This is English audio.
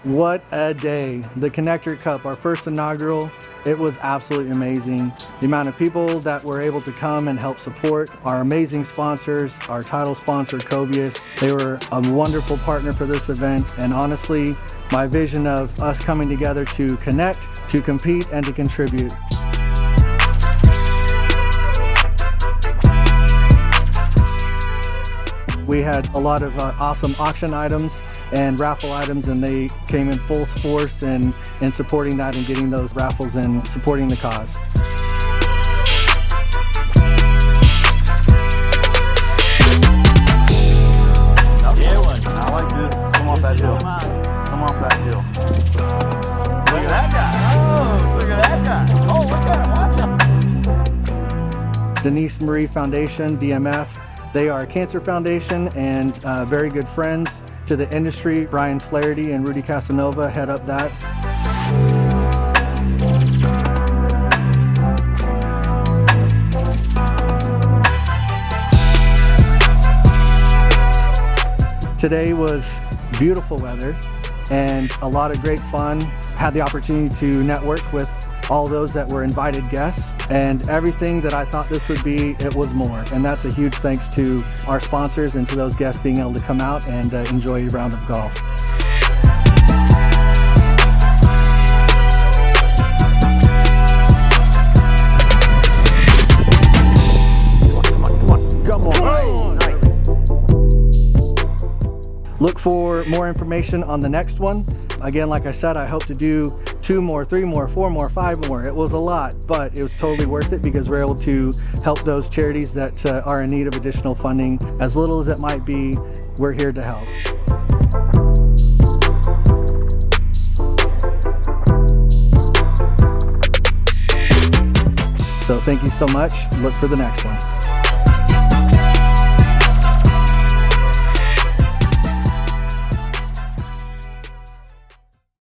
What a day. The Connector Cup, our first inaugural, it was absolutely amazing. The amount of people that were able to come and help support our amazing sponsors, our title sponsor, Covius. They were a wonderful partner for this event, and honestly, my vision of us coming together to connect, to compete, and to contribute. We had a lot of awesome auction items and raffle items, and they came in full force in supporting that and getting those raffles and supporting the cause. Yeah, one. I like this. Come off that hill. Come off that hill. Look at that guy. Oh, look at that guy. Oh, look at him. Watch him. Denise Marie Foundation, DMF. They are a cancer foundation and very good friends to the industry. Brian Flaherty and Rudy Casanova head up that. Today was beautiful weather and a lot of great fun. Had the opportunity to network with all those that were invited guests, and everything that I thought this would be, it was more. And that's a huge thanks to our sponsors and to those guests being able to come out and enjoy a round of golf. Come on. Look for more information on the next one. Again, like I said, I hope to do 2 more, 3 more, 4 more, 5 more. It was a lot, but it was totally worth it because we're able to help those charities that are in need of additional funding. As little as it might be, we're here to help. So thank you so much. Look for the next one.